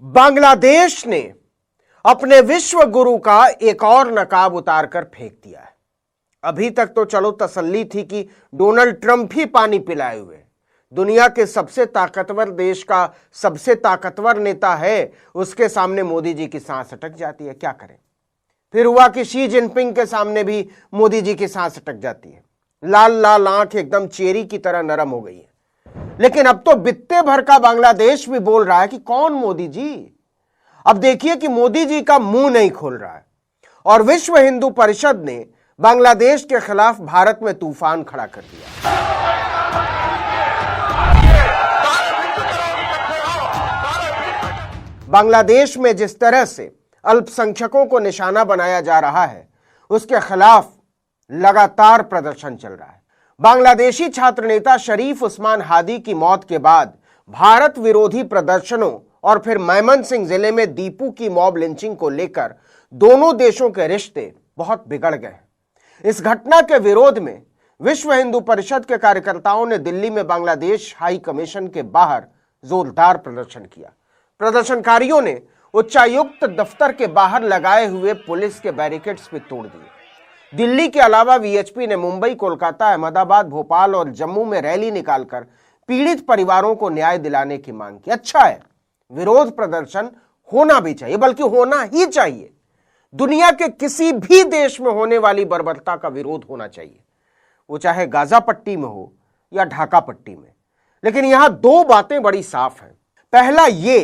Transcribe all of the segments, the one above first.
बांग्लादेश ने अपने विश्व गुरु का एक और नकाब उतारकर फेंक दिया है। अभी तक तो चलो तसल्ली थी कि डोनाल्ड ट्रंप ही पानी पिलाए हुए दुनिया के सबसे ताकतवर देश का सबसे ताकतवर नेता है, उसके सामने मोदी जी की सांस अटक जाती है। क्या करें? फिर हुआ कि शी जिनपिंग के सामने भी मोदी जी की सांस अटक जाती है। लाल लाल आंख एकदम चेरी की तरह नरम हो गई है। लेकिन अब तो बित्ते भर का बांग्लादेश भी बोल रहा है कि कौन मोदी जी। अब देखिए कि मोदी जी का मुंह नहीं खोल रहा है और विश्व हिंदू परिषद ने बांग्लादेश के खिलाफ भारत में तूफान खड़ा कर दिया। बांग्लादेश में जिस तरह से अल्पसंख्यकों को निशाना बनाया जा रहा है, उसके खिलाफ लगातार प्रदर्शन चल रहा है। बांग्लादेशी छात्र नेता शरीफ उस्मान हादी की मौत के बाद भारत विरोधी प्रदर्शनों और फिर मेमनसिंह जिले में दीपू की मॉब लिंचिंग को लेकर दोनों देशों के रिश्ते बहुत बिगड़ गए हैं। इस घटना के विरोध में विश्व हिंदू परिषद के कार्यकर्ताओं ने दिल्ली में बांग्लादेश हाई कमीशन के बाहर जोरदार प्रदर्शन किया। प्रदर्शनकारियों ने उच्चायुक्त दफ्तर के बाहर लगाए हुए पुलिस के बैरिकेड्स भी तोड़ दिए। दिल्ली के अलावा वीएचपी ने मुंबई, कोलकाता, अहमदाबाद, भोपाल और जम्मू में रैली निकालकर पीड़ित परिवारों को न्याय दिलाने की मांग की। अच्छा है, विरोध प्रदर्शन होना भी चाहिए, बल्कि होना ही चाहिए। दुनिया के किसी भी देश में होने वाली बर्बरता का विरोध होना चाहिए, वो चाहे गाजा पट्टी में हो या ढाका पट्टी में। लेकिन यहां दो बातें बड़ी साफ हैं। पहला ये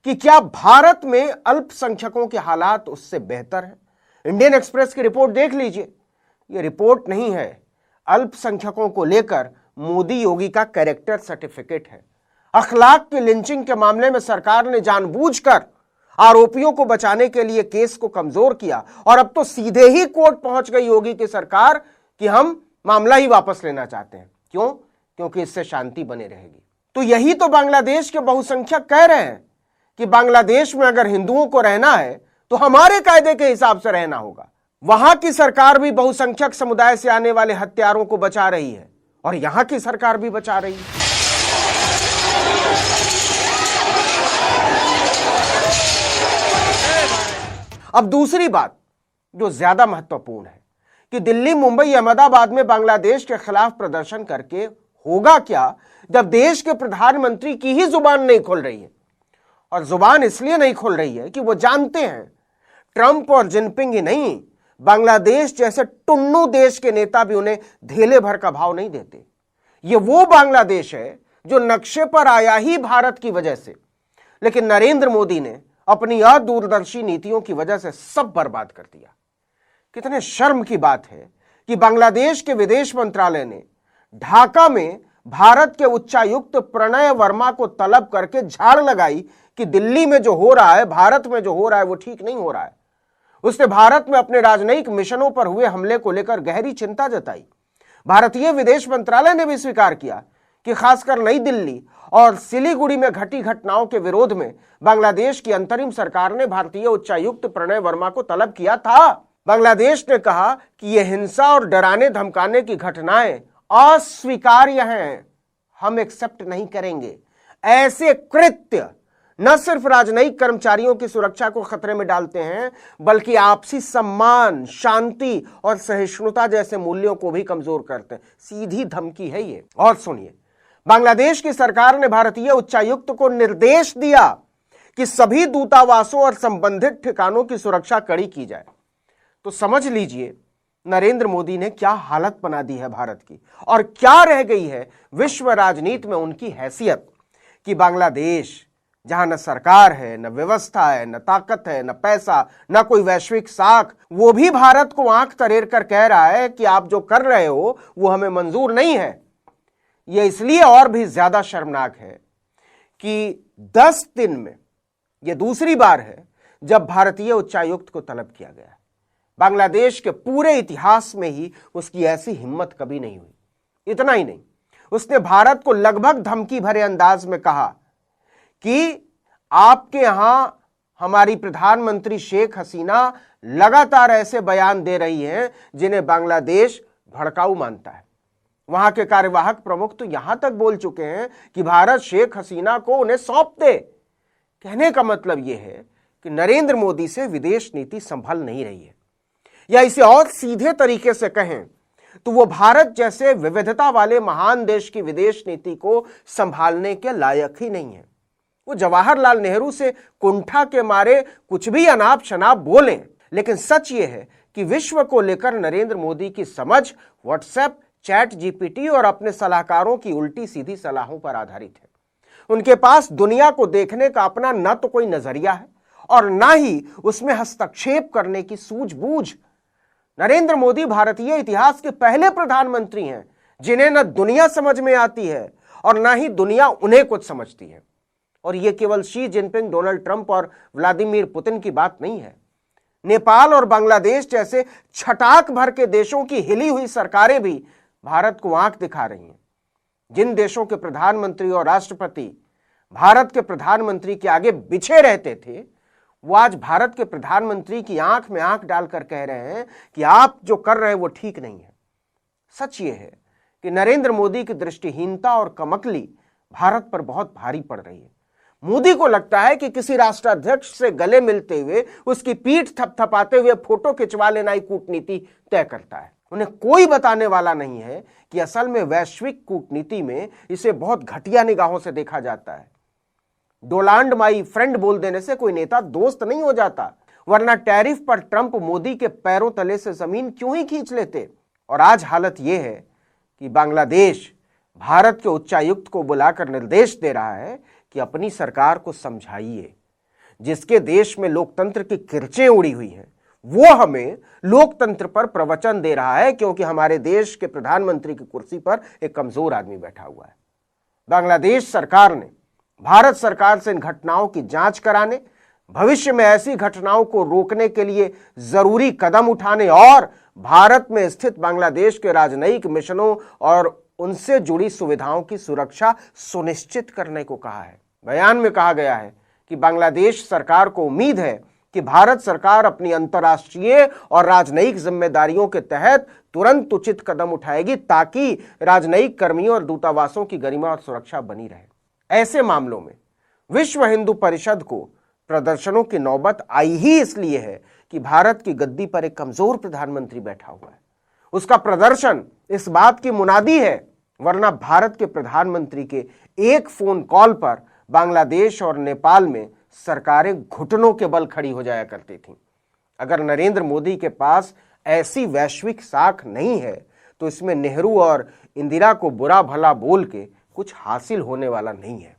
कि क्या भारत में अल्पसंख्यकों के हालात उससे बेहतर है? इंडियन एक्सप्रेस की रिपोर्ट देख लीजिए। यह रिपोर्ट नहीं है, अल्पसंख्यकों को लेकर मोदी योगी का कैरेक्टर सर्टिफिकेट है। अखलाक की लिंचिंग के मामले में सरकार ने जानबूझकर आरोपियों को बचाने के लिए केस को कमजोर किया और अब तो सीधे ही कोर्ट पहुंच गई योगी की सरकार कि हम मामला ही वापस लेना चाहते हैं। क्यों? क्योंकि इससे शांति बनी रहेगी। तो यही तो बांग्लादेश के बहुसंख्यक कह रहे हैं कि बांग्लादेश में अगर हिंदुओं को रहना है तो हमारे कायदे के हिसाब से रहना होगा। वहां की सरकार भी बहुसंख्यक समुदाय से आने वाले हत्यारों को बचा रही है और यहां की सरकार भी बचा रही है। अब दूसरी बात जो ज्यादा महत्वपूर्ण है कि दिल्ली, मुंबई, अहमदाबाद में बांग्लादेश के खिलाफ प्रदर्शन करके होगा क्या जब देश के प्रधानमंत्री की ही जुबान नहीं खोल रही है। और जुबान इसलिए नहीं खोल रही है कि वो जानते हैं ट्रंप और जिनपिंग ही नहीं, बांग्लादेश जैसे टुन्नू देश के नेता भी उन्हें धेले भर का भाव नहीं देते। ये वो बांग्लादेश है जो नक्शे पर आया ही भारत की वजह से, लेकिन नरेंद्र मोदी ने अपनी अदूरदर्शी नीतियों की वजह से सब बर्बाद कर दिया। कितने शर्म की बात है कि बांग्लादेश के विदेश मंत्रालय ने ढाका में भारत के उच्चायुक्त प्रणय वर्मा को तलब करके झाड़ लगाई कि दिल्ली में जो हो रहा है, भारत में जो हो रहा है, वो ठीक नहीं हो रहा है। उसने भारत में अपने राजनयिक मिशनों पर हुए हमले को लेकर गहरी चिंता जताई। भारतीय विदेश मंत्रालय ने भी स्वीकार किया कि खासकर नई दिल्ली और सिलीगुड़ी में घटी घटनाओं के विरोध में बांग्लादेश की अंतरिम सरकार ने भारतीय उच्चायुक्त प्रणय वर्मा को तलब किया था। बांग्लादेश ने कहा कि यह हिंसा और डराने धमकाने की घटनाएं अस्वीकार्य हैं, हम एक्सेप्ट नहीं करेंगे। ऐसे कृत्य न सिर्फ राजनयिक कर्मचारियों की सुरक्षा को खतरे में डालते हैं, बल्कि आपसी सम्मान, शांति और सहिष्णुता जैसे मूल्यों को भी कमजोर करते हैं। सीधी धमकी है ये। और सुनिए, बांग्लादेश की सरकार ने भारतीय उच्चायुक्त को निर्देश दिया कि सभी दूतावासों और संबंधित ठिकानों की सुरक्षा कड़ी की जाए। तो समझ लीजिए नरेंद्र मोदी ने क्या हालत बना दी है भारत की, और क्या रह गई है विश्व राजनीति में उनकी हैसियत कि बांग्लादेश जहां न सरकार है, न व्यवस्था है, न ताकत है, न पैसा, न कोई वैश्विक साख, वो भी भारत को आंख तरेर कर कह रहा है कि आप जो कर रहे हो वो हमें मंजूर नहीं है। यह इसलिए और भी ज्यादा शर्मनाक है कि 10 दिन में यह दूसरी बार है जब भारतीय उच्चायुक्त को तलब किया गया। बांग्लादेश के पूरे इतिहास में ही उसकी ऐसी हिम्मत कभी नहीं हुई। इतना ही नहीं, उसने भारत को लगभग धमकी भरे अंदाज में कहा कि आपके यहां हमारी प्रधानमंत्री शेख हसीना लगातार ऐसे बयान दे रही हैं जिन्हें बांग्लादेश भड़काऊ मानता है। वहां के कार्यवाहक प्रमुख तो यहां तक बोल चुके हैं कि भारत शेख हसीना को उन्हें सौंप दे, कहने का मतलब यह है कि नरेंद्र मोदी से विदेश नीति संभल नहीं रही है, या इसे और सीधे तरीके से कहें तो वो भारत जैसे विविधता वाले महान देश की विदेश नीति को संभालने के लायक ही नहीं है। वो जवाहरलाल नेहरू से कुंठा के मारे कुछ भी अनाप शनाप बोलें, लेकिन सच ये है कि विश्व को लेकर नरेंद्र मोदी की समझ व्हाट्सएप, चैट जीपीटी और अपने सलाहकारों की उल्टी सीधी सलाहों पर आधारित है। उनके पास दुनिया को देखने का अपना न तो कोई नजरिया है और न ही उसमें हस्तक्षेप करने की सूझबूझ। नरेंद्र मोदी भारतीय इतिहास के पहले प्रधानमंत्री हैं जिन्हें न दुनिया समझ में आती है और न ही दुनिया उन्हें कुछ समझती है। और यह केवल शी जिनपिंग, डोनाल्ड ट्रंप और व्लादिमीर पुतिन की बात नहीं है। नेपाल और बांग्लादेश जैसे छटाक भर के देशों की हिली हुई सरकारें भी भारत को आंख दिखा रही हैं। जिन देशों के प्रधानमंत्री और राष्ट्रपति भारत के प्रधानमंत्री के आगे बिछे रहते थे, वो आज भारत के प्रधानमंत्री की आंख में आंख डालकर कह रहे हैं कि आप जो कर रहे हैं वो ठीक नहीं है। सच ये है कि नरेंद्र मोदी की दृष्टिहीनता और कमकली भारत पर बहुत भारी पड़ रही है। मोदी को लगता है कि किसी राष्ट्राध्यक्ष से गले मिलते हुए उसकी पीठ थपथपाते हुए फोटो खिंचवा लेना ही कूटनीति तय करता है। उन्हें कोई बताने वाला नहीं है कि असल में वैश्विक कूटनीति में इसे बहुत घटिया निगाहों से देखा जाता है। डोनाल्ड माई फ्रेंड बोल देने से कोई नेता दोस्त नहीं हो जाता, वरना टैरिफ पर ट्रंप मोदी के पैरों तले से जमीन क्यों ही खींच लेते। और आज हालत यह है कि बांग्लादेश भारत के उच्चायुक्त को बुलाकर निर्देश दे रहा है कि अपनी सरकार को समझाइए। जिसके देश में लोकतंत्र की किरचें उड़ी हुई हैं, वो हमें लोकतंत्र पर प्रवचन दे रहा है क्योंकि हमारे देश के प्रधानमंत्री की कुर्सी पर एक कमजोर आदमी बैठा हुआ है। बांग्लादेश सरकार ने भारत सरकार से इन घटनाओं की जांच कराने, भविष्य में ऐसी घटनाओं को रोकने के लिए जरूरी कदम उठाने और भारत में स्थित बांग्लादेश के राजनयिक मिशनों और उनसे जुड़ी सुविधाओं की सुरक्षा सुनिश्चित करने को कहा है। बयान में कहा गया है कि बांग्लादेश सरकार को उम्मीद है कि भारत सरकार अपनी अंतर्राष्ट्रीय और राजनयिक जिम्मेदारियों के तहत तुरंत उचित कदम उठाएगी ताकि राजनयिक कर्मियों और दूतावासों की गरिमा और सुरक्षा बनी रहे। ऐसे मामलों में विश्व हिंदू परिषद को प्रदर्शनों की नौबत आई ही इसलिए है कि भारत की गद्दी पर एक कमजोर प्रधानमंत्री बैठा हुआ है। उसका प्रदर्शन इस बात की मुनादी है, वरना भारत के प्रधानमंत्री के एक फोन कॉल पर बांग्लादेश और नेपाल में सरकारें घुटनों के बल खड़ी हो जाया करती थीं। अगर नरेंद्र मोदी के पास ऐसी वैश्विक साख नहीं है तो इसमें नेहरू और इंदिरा को बुरा भला बोल के कुछ हासिल होने वाला नहीं है।